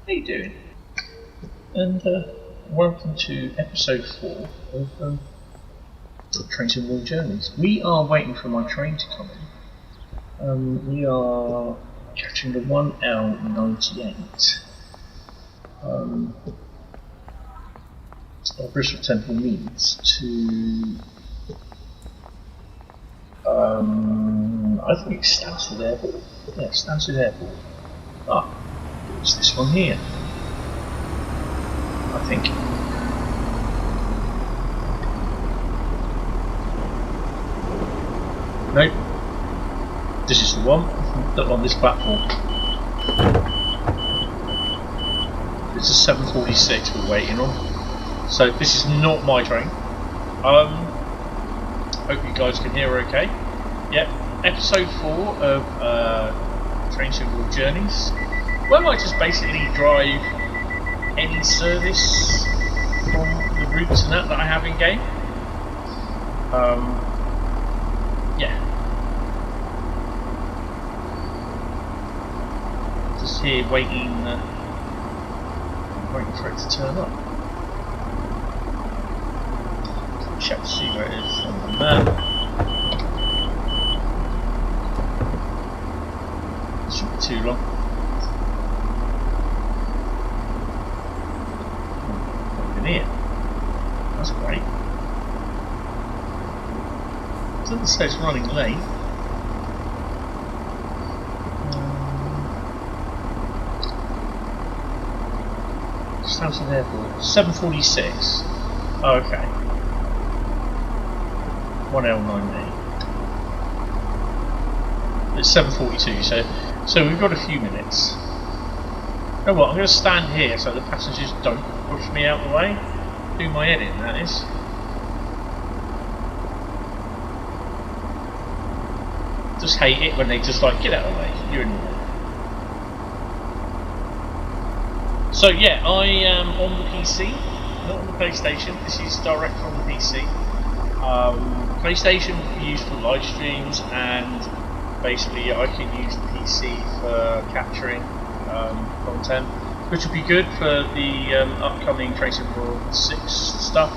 How you doing? And welcome to episode 4 of Trains and Wheel Journeys. We are waiting for my train to come in. We are catching the 1L98 Bristol Templemeads to I think it's Stanstead Airport. Yeah, Stanstead Airport. Ah, it's this one here. I think. Nope. This is the one. Not on this platform. It's a 746 we're waiting on. So this is not my train. Hope you guys can hear okay. Yep. Episode 4 of Trains and Wheel Journeys. Where I might just basically drive any service from the routes and that I have in game. Yeah. Just here waiting for it to turn up. Check to see where it is on the map. Shouldn't be too long. Here. That's great. It doesn't say it's running late. Stanstead Airport. 746. Oh, okay. 1L98. It's 7:42, so we've got a few minutes. Oh well, I'm going to stand here so the passengers don't push me out the way. Do my head in, that is. Just hate it when they just like, get out of the way, you're in the way. So yeah, I am on the PC, not on the PlayStation. This is direct from the PC. PlayStation can be used for live streams, and basically I can use the PC for capturing content, which will be good for the upcoming Trains and Wheel 6 stuff.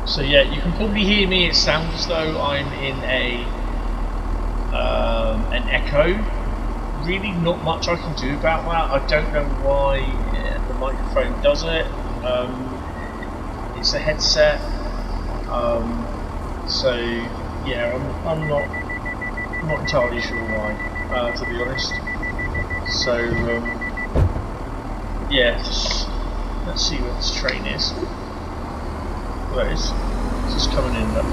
So yeah, you can probably hear me. It sounds as though I'm in an echo. Really, not much I can do about that. I don't know why the microphone does it. It's a headset. So yeah, I'm not entirely sure why, to be honest. So yeah, let's see where this train is. There it is. It's just coming in though.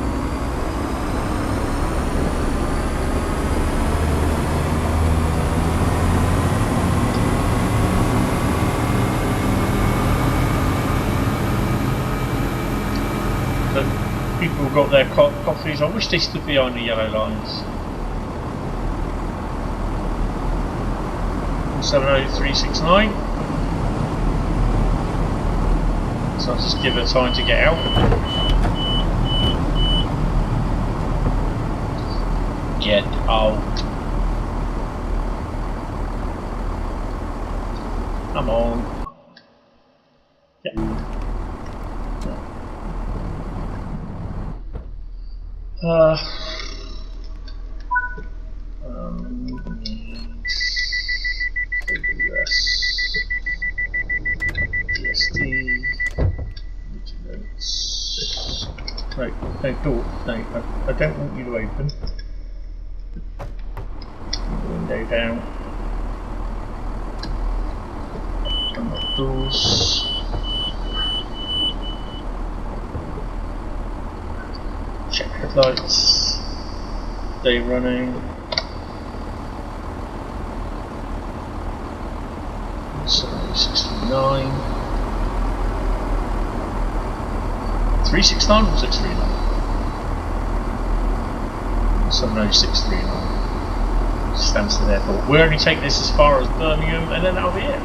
People have got their coffees. I wish they stood behind the yellow lines. 70369. So I'll just give it time to get out. Get out. Come on. Yeah. No, door. No, I don't want you to open. Window down. Unlock doors. Check headlights. Day running. 769. 369 or 639? 70639. Stanstead Airport. We'll only take this as far as Birmingham and then that'll be it.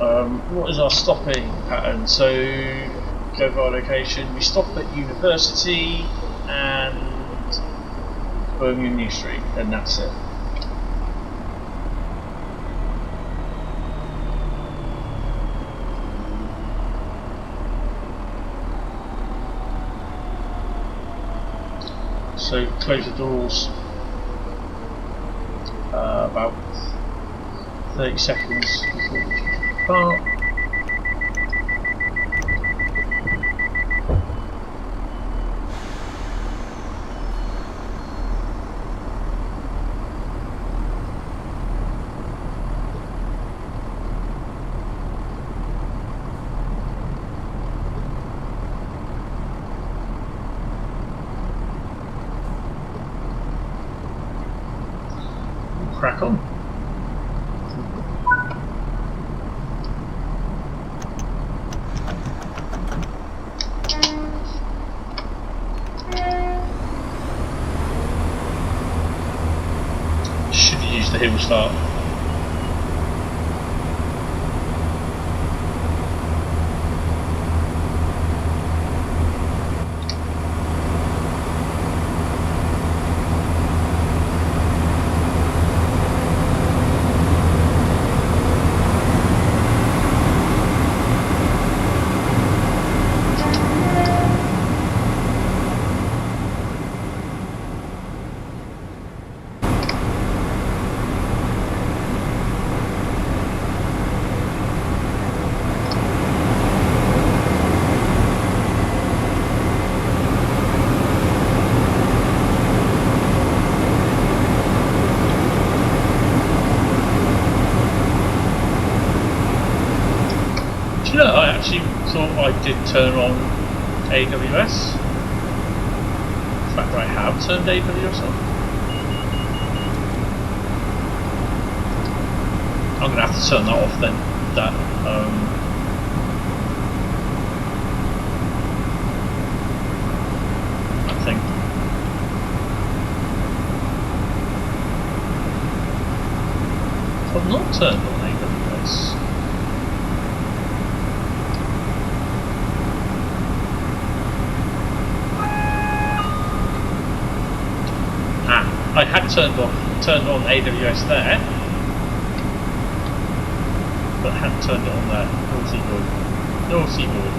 What is our stopping pattern? So, go by location. We stop at University and Birmingham New Street, and that's it. So close the doors about 30 seconds before we depart. Crack on. Should have used the hill start. I actually thought I did turn on AWS. In fact, I have turned AWS on. I'm going to have to turn that off then. That I think. I've not turned on AWS. I had turned on AWS there, but hadn't turned it on there. Naughty boy. Naughty boy.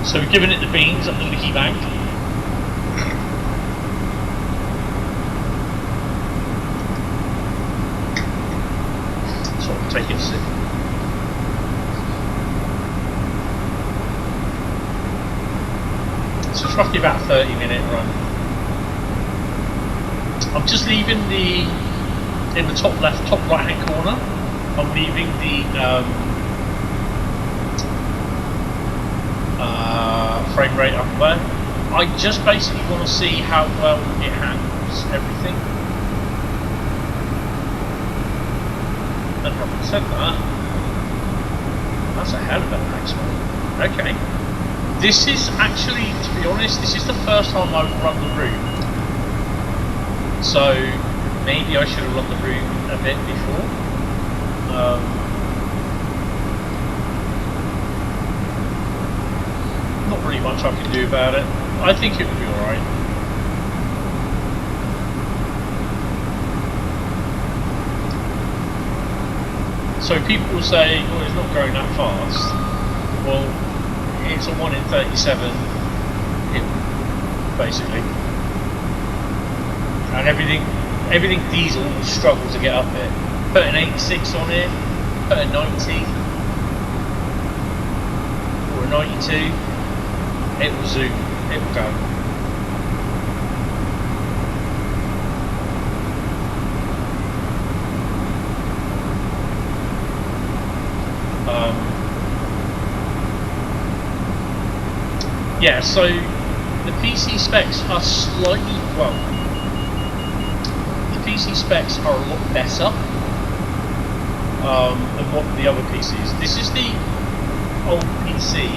So we're giving it the beans up the Licky Bank. So I'll take it a sip. So it's roughly about a 30-minute run. I'm just leaving in the top left, top right hand corner, I'm leaving the frame rate up there. I just basically want to see how well it handles everything. And having said that, that's a hell of a maximum. Okay. This is actually, to be honest, this is the first time I've run the route. So maybe I should have run the route a bit before. Not really much I can do about it. I think it will be alright. So people will say, oh, it's not going that fast. Well, it's a 1 in 37 hit, basically. And everything diesel will struggle to get up it. Put an 86 on it, put a 90 or a 92, it will zoom, it will go. Yeah, so the PC specs are slightly, well, the PC specs are a lot better than what the other PCs. This is the old PC,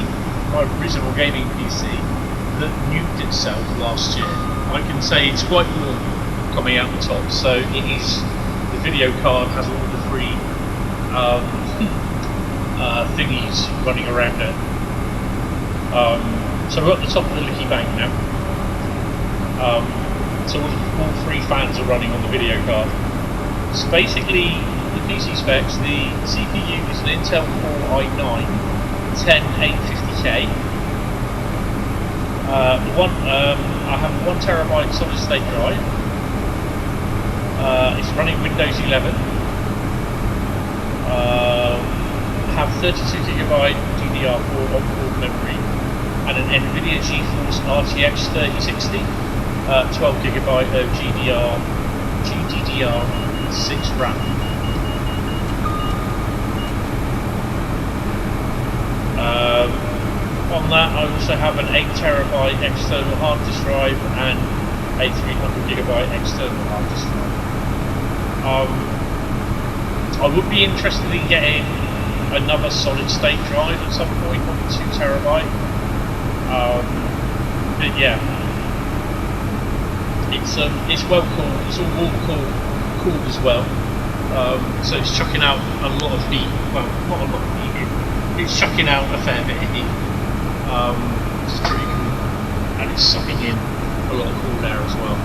my original gaming PC, that nuked itself last year. I can say it's quite warm. coming out the top. So it is, the video card has all the free thingies running around it. So we're at the top of the Licky Bank now. So all three fans are running on the video card. So basically, the PC specs, the CPU is an Intel Core i9 10850K. I have a 1TB solid state drive. It's running Windows 11. Have 32GB DDR4 onboard memory and an NVIDIA GeForce RTX 3060. 12GB of GDDR6 RAM. On that, I also have an 8TB external hard disk drive and a 300GB external hard disk drive. I would be interested in getting another solid state drive at some point, on 2TB. But yeah, it's well cooled. It's all water cooled as well. So it's chucking out a lot of heat. Well, not a lot of heat. It's chucking out a fair bit of heat. It's pretty cool, and it's sucking in a lot of cool air as well.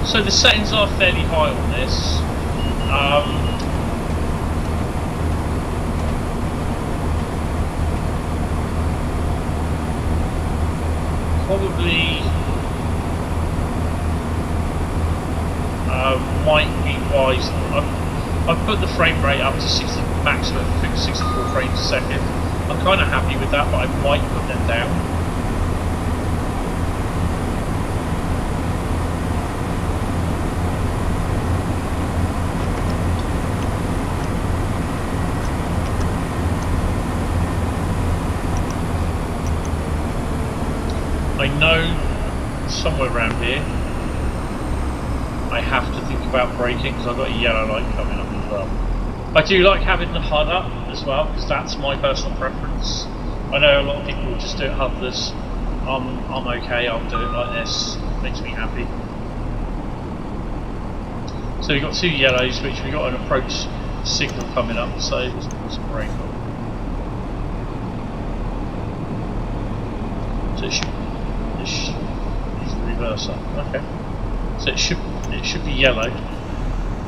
So the settings are fairly high on this. Probably might be wise. I've put the frame rate up to 60, maximum 64 frames a second. I'm kind of happy with that, but I might put them down. I know somewhere around here I have to think about braking because I've got a yellow light coming up as well. I do like having the HUD up as well because that's my personal preference. I know a lot of people will just do it HUDless. I'm okay, I'll do it like this. It makes me happy. So we've got two yellows, which we've got an approach signal coming up, so it's brake on. So it should. Is the reverser. Okay. So it should be yellow.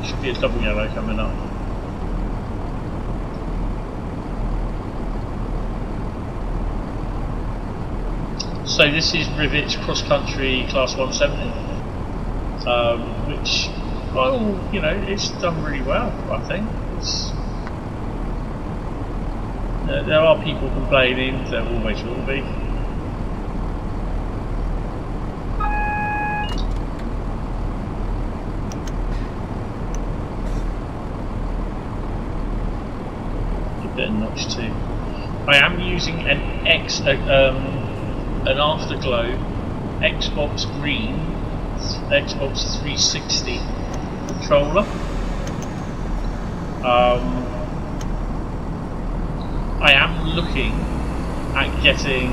It should be a double yellow coming up. So this is Rivet's cross country class 170, which, well, you know, it's done really well. I think there are people complaining. There always will be. Notch 2. I am using an Afterglow Xbox Green Xbox 360 controller. I am looking at getting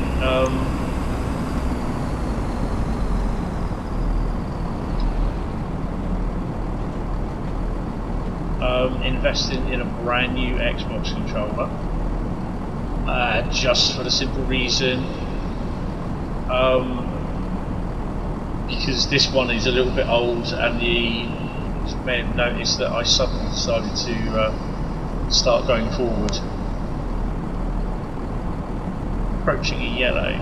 investing in a brand new Xbox controller, just for the simple reason because this one is a little bit old, and you may have noticed that I suddenly decided to start going forward. Approaching a yellow.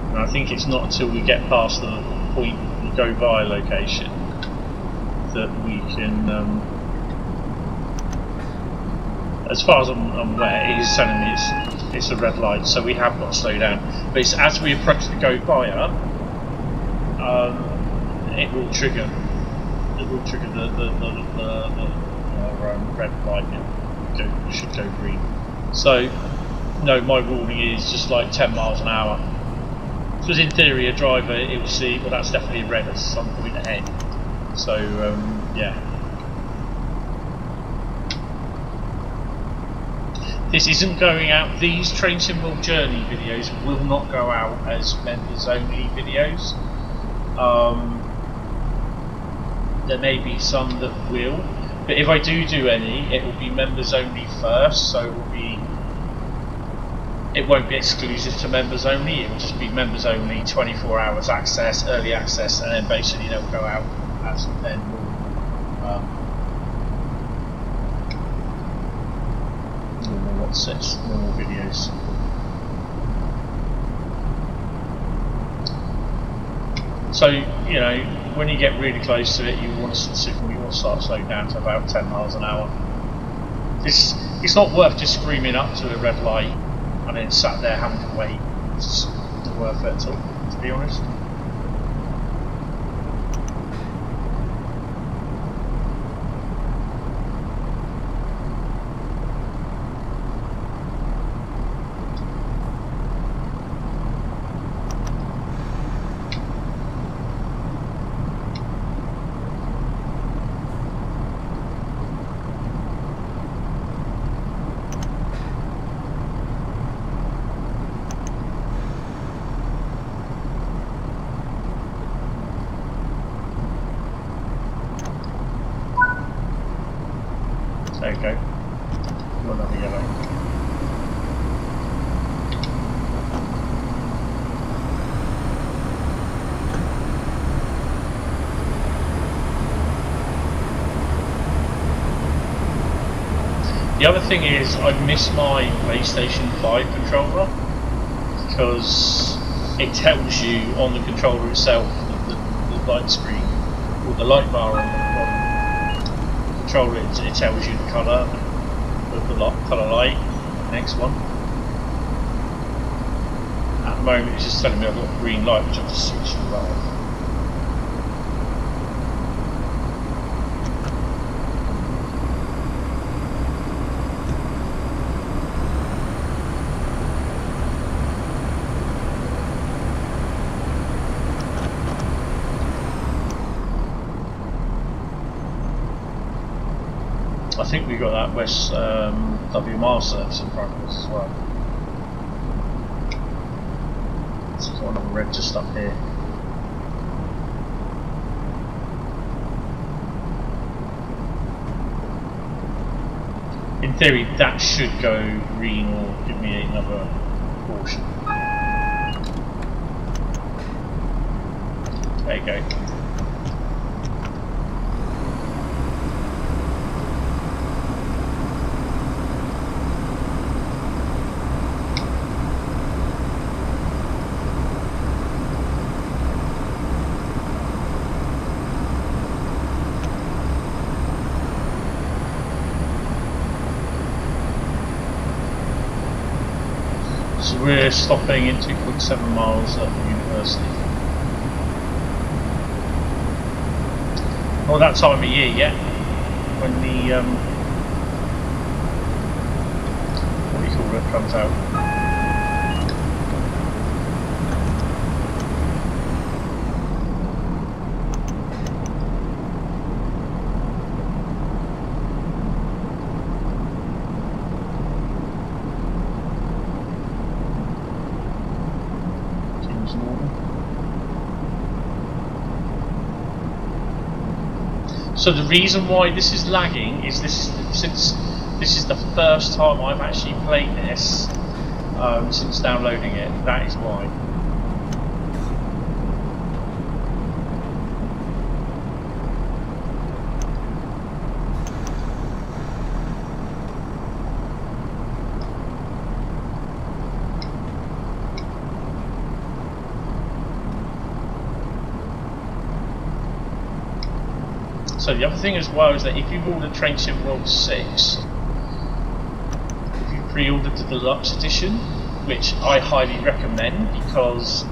And I think it's not until we get past the point the go by location that we can, as far as I'm aware, it is telling me it's a red light, so we have got to slow down. But it's as we approach the go by it will trigger the red light. should go green. So, no, my warning is just like 10 miles an hour. Because in theory, a driver, it will see, well, that's definitely red at some point ahead. So, yeah. This isn't going out, these train symbol journey videos will not go out as members only videos. There may be some that will, but if I do any, it will be members only first, so it won't be exclusive to members only, it will just be members only, 24 hours access, early access, and then basically they'll go out as then normal videos. So, you know, when you get really close to it, you want to start slowing down to about 10 miles an hour. It's not worth just screaming up to a red light and then sat there having to wait. It's not worth it at all, to be honest. There you go. Another yellow. The other thing is I've missed my PlayStation 5 controller because it tells you on the controller itself, the light screen, or the light bar on the controller, it tells you the colour of the colour light. Next one. At the moment it's just telling me I've got a green light, which I've just switched to red. I think we got that West WMR service in front of us as well. So there's another red just up here. In theory, that should go green or give me another caution. There you go. So we're stopping in 2.7 miles at the university. Not that time of year yet, when the what do you call it comes out. So the reason why this is lagging is since this is the first time I've actually played this since downloading it. That is why. So the other thing as well is that if you've ordered Train Sim World 6, if you pre-ordered the deluxe edition, which I highly recommend because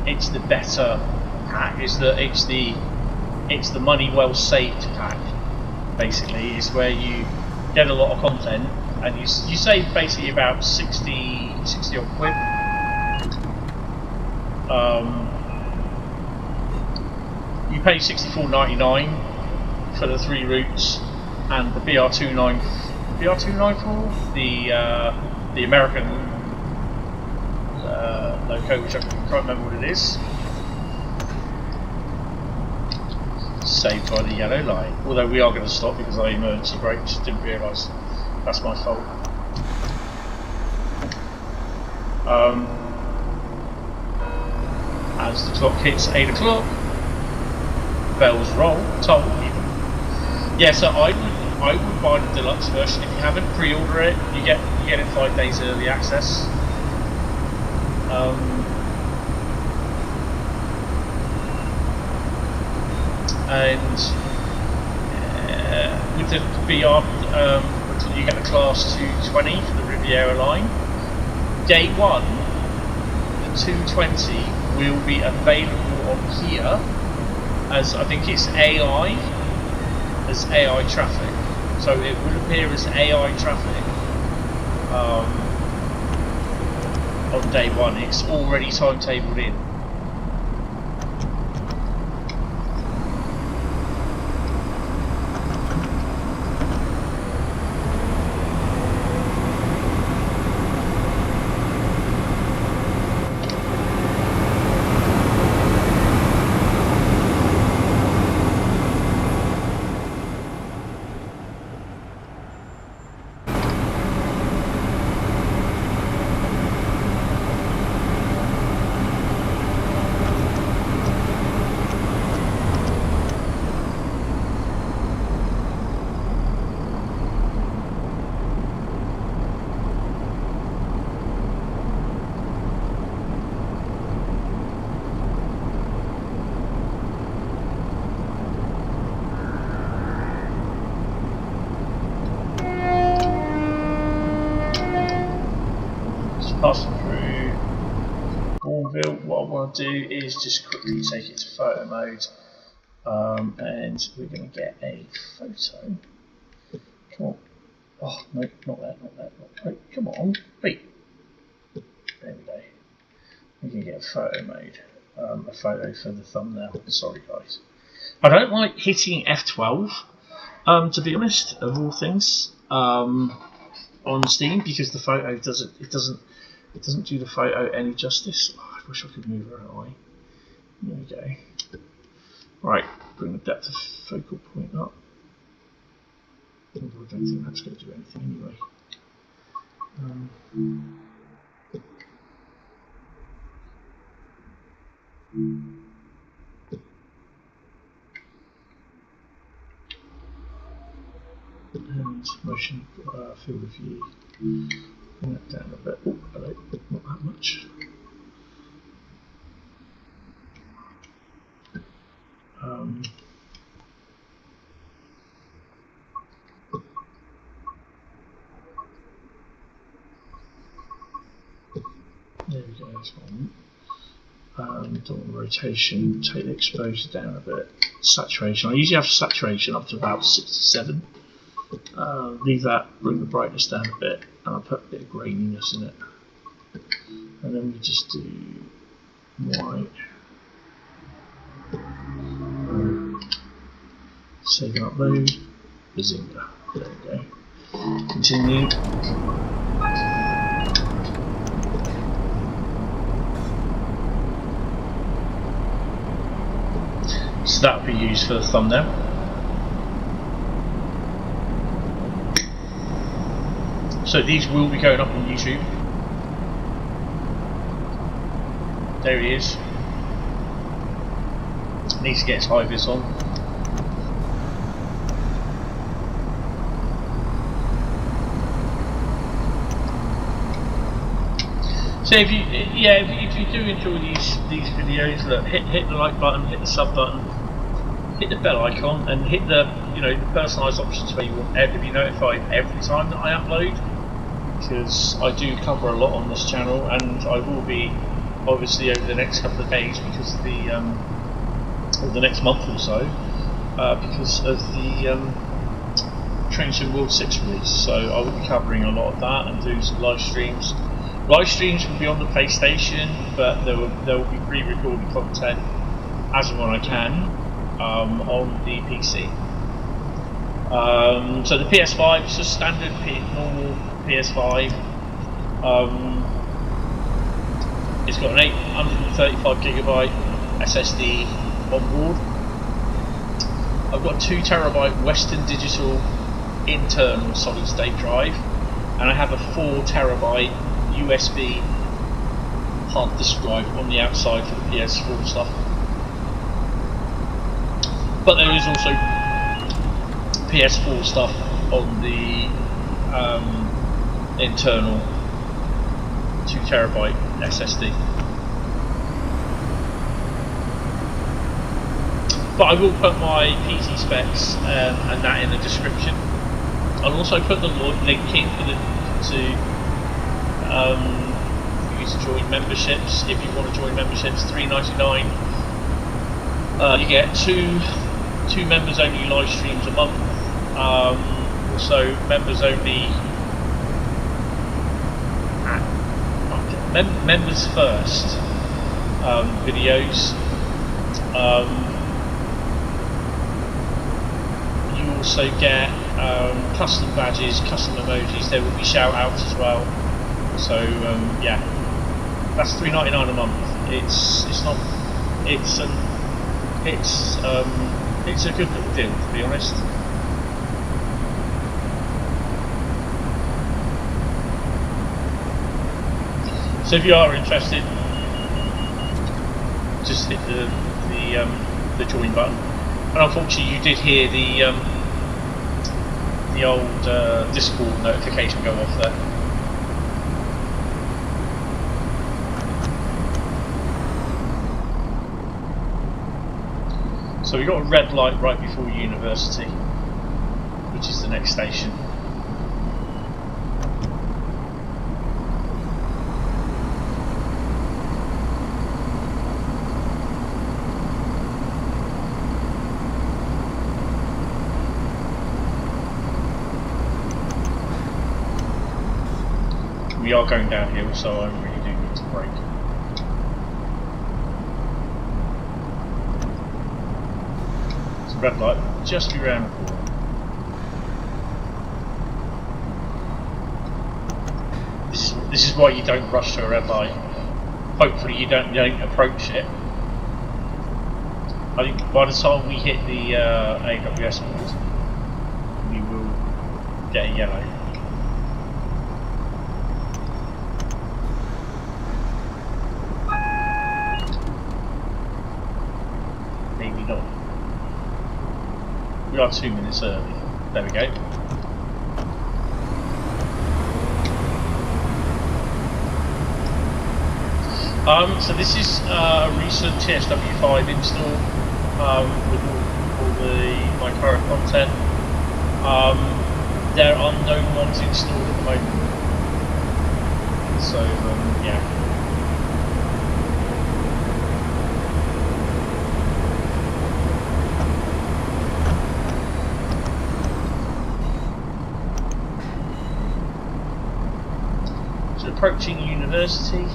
it's the better pack, it's the money well saved pack. Basically, it's where you get a lot of content, and you save basically about 60 odd quid. You pay £64.99 for the 3 routes, and the BR294, the American loco, which I can't remember what it is. Saved by the yellow line. Although we are going to stop because I emergency braked, didn't realise. That's my fault. As the clock hits 8 o'clock, bells roll, toll even. Yeah, so I would buy the deluxe version. If you haven't, pre-order it. You get it 5 days early access. And with the BR, you get the Class 220 for the Riviera line. Day 1, the 220 will be available on here as, I think it's AI traffic. So it will appear as AI traffic on day 1. It's already timetabled in. Passing through Bourneville, what I want to do is just quickly take it to photo mode, and we're going to get a photo. Come on. Oh, no, not that. Wait, come on. Wait. There we go. We can get a photo mode. A photo for the thumbnail. Sorry, guys. I don't like hitting F12, to be honest, of all things, on Steam, because the photo doesn't do the photo any justice. Oh, I wish I could move her away. There we go. Right, bring the depth of focal point up. I don't think that's going to do anything anyway. And motion field of view. Bring that down a bit. Oh, hello, not that much. There we go, that's one. Rotation, take the exposure down a bit. Saturation, I usually have saturation up to about 67. Leave that, bring the brightness down a bit, and I'll put a bit of graininess in it. And then we just do white. Save and upload. Bazinga. There we go. Continue. So that will be used for the thumbnail. So these will be going up on YouTube. There he is. Needs to get his high vis on. So if you do enjoy these videos, look, hit the like button, hit the sub button, hit the bell icon, and hit the the personalised options where you want to be notified every time that I upload, because I do cover a lot on this channel, and I will be obviously over the next couple of days because of the or the next month or so, because of the Train Sim World 6 release, so I will be covering a lot of that and do some live streams. Live streams will be on the PlayStation, but there will be pre-recorded content as and when I can on the PC. So the PS5 is just standard normal PS5. It's got an 835GB SSD on board. I've got a 2TB Western Digital internal solid state drive, and I have a 4TB USB hard disk drive on the outside for the PS4 stuff. But there is also PS4 stuff on the internal 2TB SSD. But I will put my PC specs and that in the description. I'll also put the link in for you to join memberships. If you want to join memberships, $3.99. You get two members only live streams a month. Also members only members first videos. You also get custom badges, custom emojis. There will be shout outs as well. So yeah, that's $3.99 a month. It's a good little deal, to be honest. So if you are interested, just hit the join button. And unfortunately, you did hear the old Discord notification go off there. So we got a red light right before University, which is the next station. We are going downhill, so I really do need to brake. It's a red light just around the corner. This is why you don't rush to a red light. Hopefully you don't approach it. I think by the time we hit the AWS board, we will get a yellow. We are 2 minutes early. There we go. So this is a recent TSW5 install with all my current content. There are no mods installed at the moment. So yeah. Approaching University.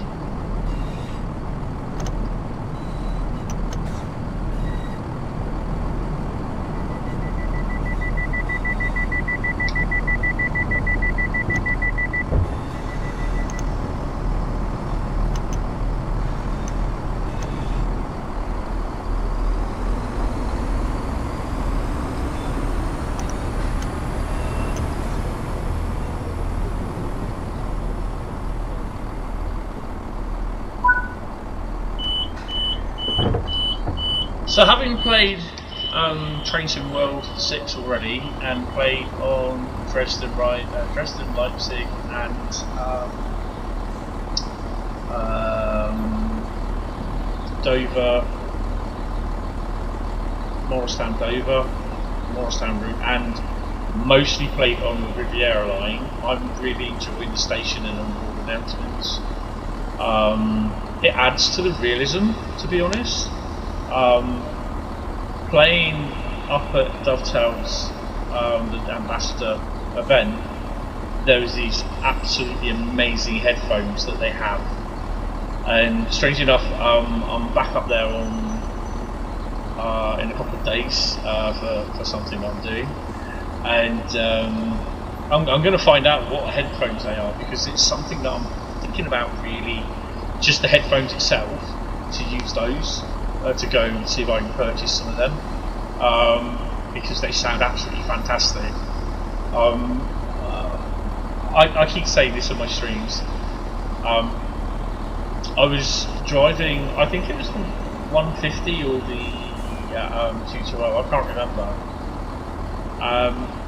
So having played Train Sim World 6 already, and played on Dresden, Rhein, Dresden, Leipzig, and Dover, Morristown Dover, Morristown Route, and mostly played on the Riviera line, I'm really enjoying the station and onboard announcements. It adds to the realism, to be honest. Playing up at Dovetail's the ambassador event, there was these absolutely amazing headphones that they have, and strangely enough, I'm back up there on in a couple of days for something I'm doing, and I'm going to find out what headphones they are, because it's something that I'm thinking about, really, just the headphones itself, to use those, to go and see if I can purchase some of them, because they sound absolutely fantastic. I keep saying this on my streams. I was driving, I think it was the 150 or the 220, I can't remember.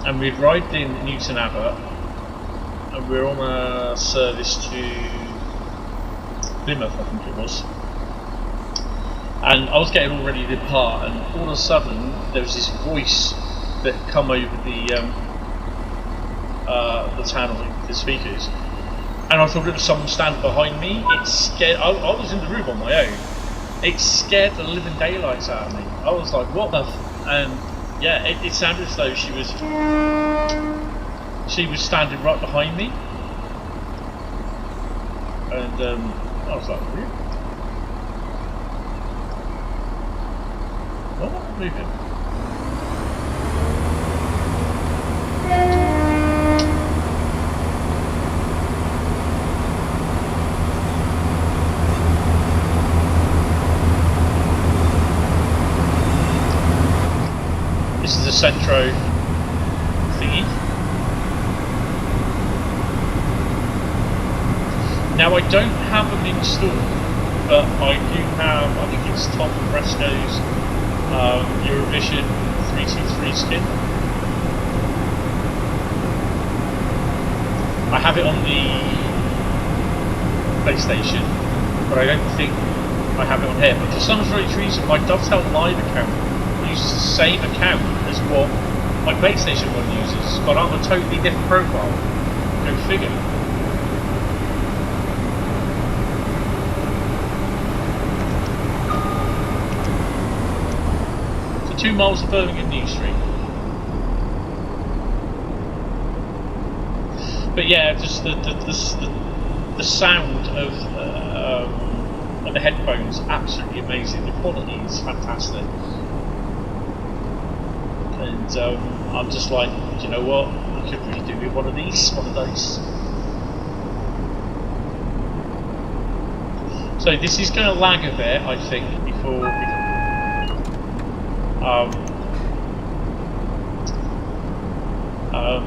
And we'd arrived in Newton Abbot, and we were on a service to Plymouth, I think it was. And I was getting all ready to depart, and all of a sudden there was this voice that come over the town of the speakers, and I thought it was someone standing behind me. It scared. I was in the room on my own. It scared the living daylights out of me. I was like, "What the?" And yeah, it sounded as though she was standing right behind me, and I was like, "Really? What am I moving?" This is a Centro thingy. Now I don't have them installed, but I do have, I think it's Tom Fresco's Eurovision 323 skin. I have it on the PlayStation, but I don't think I have it on here. But for some strange reason, my Dovetail Live account uses the same account as what my PlayStation one uses, but on a totally different profile. Go figure. So 2 miles of Birmingham New Street. But yeah, just the sound of the headphones, absolutely amazing. The quality is fantastic. And I'm just like, do you know what? I could really do with one of these, one of those. So this is going to lag a bit, I think, before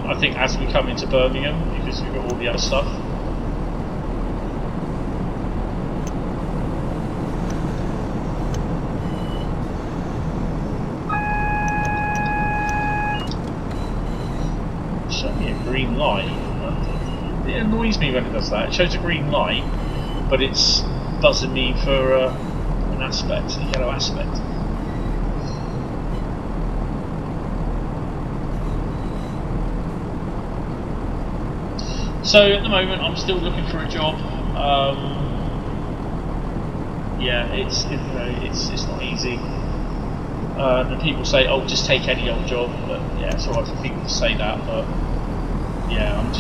I think as we come into Birmingham, because we've got all the other stuff. Green light. It annoys me when it does that. It shows a green light, but it's buzzing me for an aspect, a yellow aspect. So at the moment, I'm still looking for a job. Yeah, it's not easy. And people say, "Oh, just take any old job," but yeah, it's alright for people to say that, but. Yeah, I'm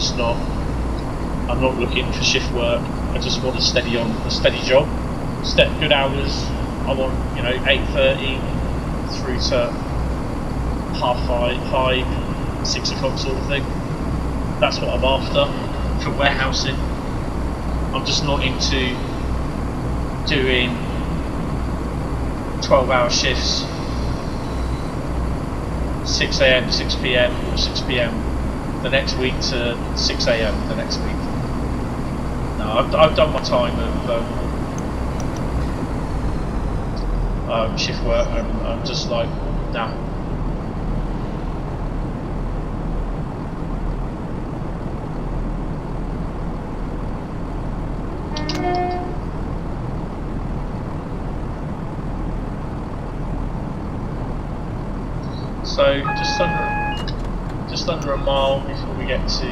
not looking for shift work. I just want a steady job, good hours. I want 8:30 through to 5:30, 6 o'clock sort of thing. That's what I'm after for warehousing. I'm just not into doing 12-hour shifts, 6 a.m. to 6 p.m. or 6 p.m. the next week to 6 a.m. the next week. No, I've done my time of shift work, and I'm just like, nah. So just under a mile before we get to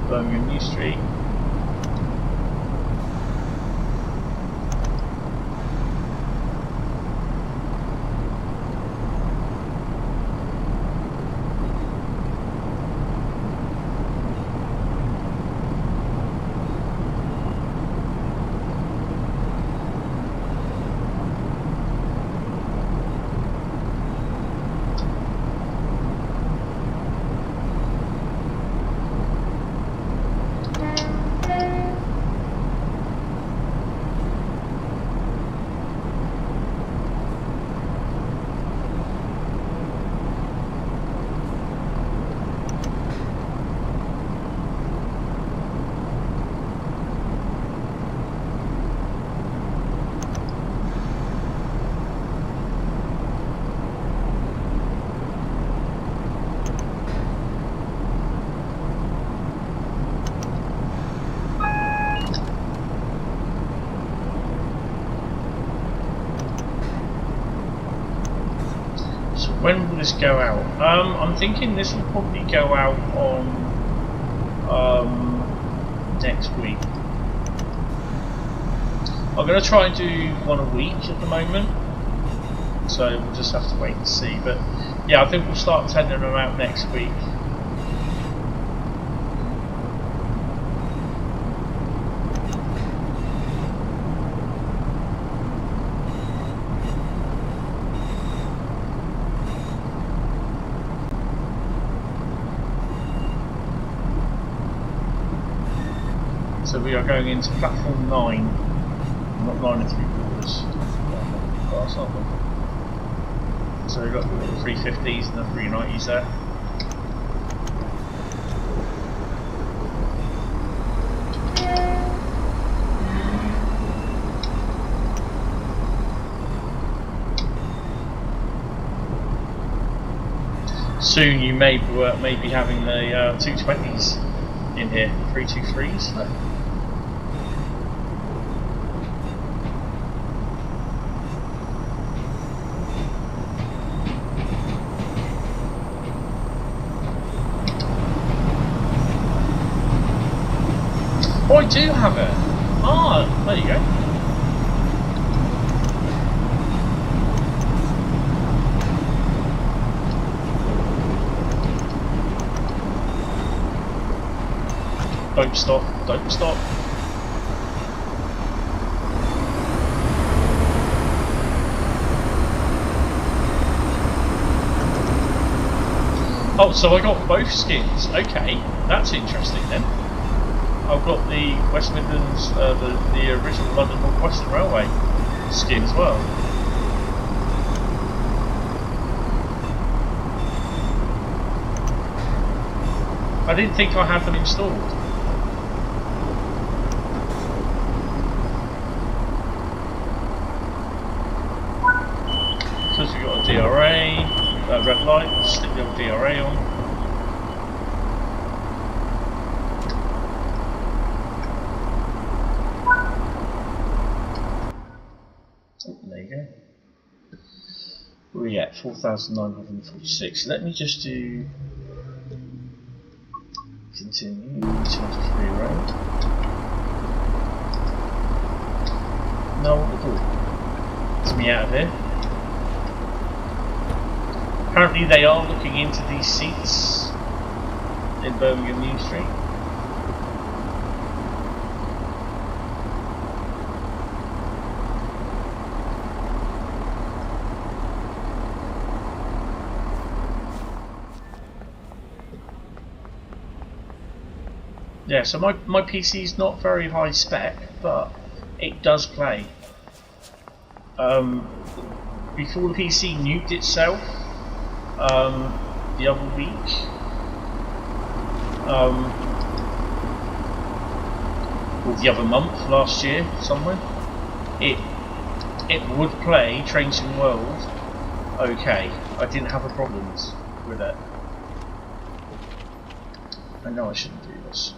Birmingham New Street. When will this go out? I'm thinking this will probably go out on next week. I'm going to try and do one a week at the moment, so we'll just have to wait and see. But yeah, I think we'll start sending them out next week. So we are going into platform 9, not 9 3/4. Class, aren't we? So we've got the 350s and the 390s there. Soon you may be having the 220s in here, 323s. Oh, I do have it. Ah, there you go. Don't stop, don't stop. Oh, so I got both skins. Okay, that's interesting then. I've got the West Midlands, the original London North Western Railway skin as well. I didn't think I had them installed. Because we've got a DRA, red light, stick the old DRA on. There you go. We're at 4,946. Let me just do continue 23 road. No, what we do? It's me out of here. Apparently they are looking into these seats in Birmingham New Street. Yeah, so my PC is not very high spec, but it does play. Before the PC nuked itself the other week, or the other month last year, somewhere, it would play Train Sim World okay. I didn't have a problems with it. I know I shouldn't do this.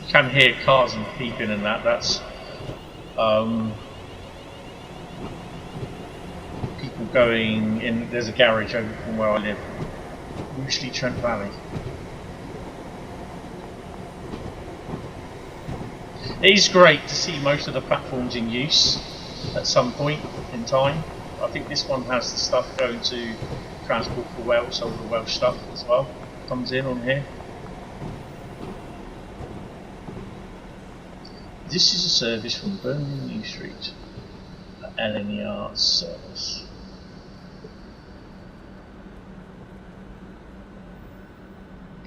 Can hear cars and beeping and that's people going in. There's a garage over from where I live, usually Trent Valley. It is great to see most of the platforms in use at some point in time. I think this one has the stuff going to Transport for Wales, so all the Welsh stuff as well comes in on here. This is a service from Birmingham New Street, LNER service.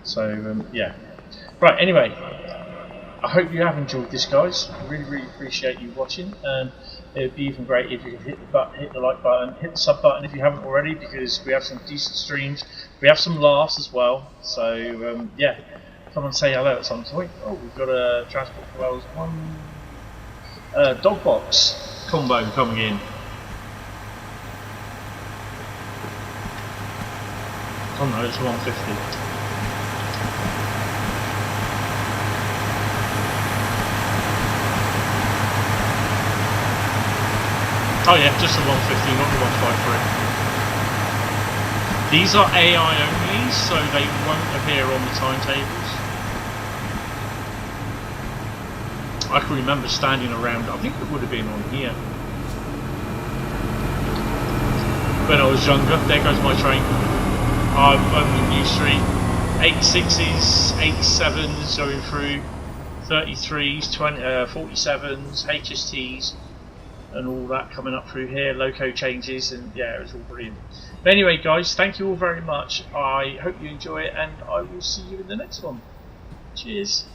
So yeah, right. Anyway, I hope you have enjoyed this, guys. I really appreciate you watching. It would be even great if you could hit the like button, hit the sub button if you haven't already, because we have some decent streams. We have some laughs as well. So yeah. Come and say hello at some point. Oh, we've got a Transport for Wales one dog box. combo coming in. Oh no, it's 150. Oh yeah, just the 150, not the 153. These are AI only, so they won't appear on the timetables. I can remember standing around, I think it would have been on here. When I was younger, there goes my train. I'm on the New Street. 86s, 87s going through, 33s, 47s, HSTs. And all that coming up through here, loco changes, and yeah, it was all brilliant. But anyway guys, thank you all very much. I hope you enjoy it, and I will see you in the next one. Cheers.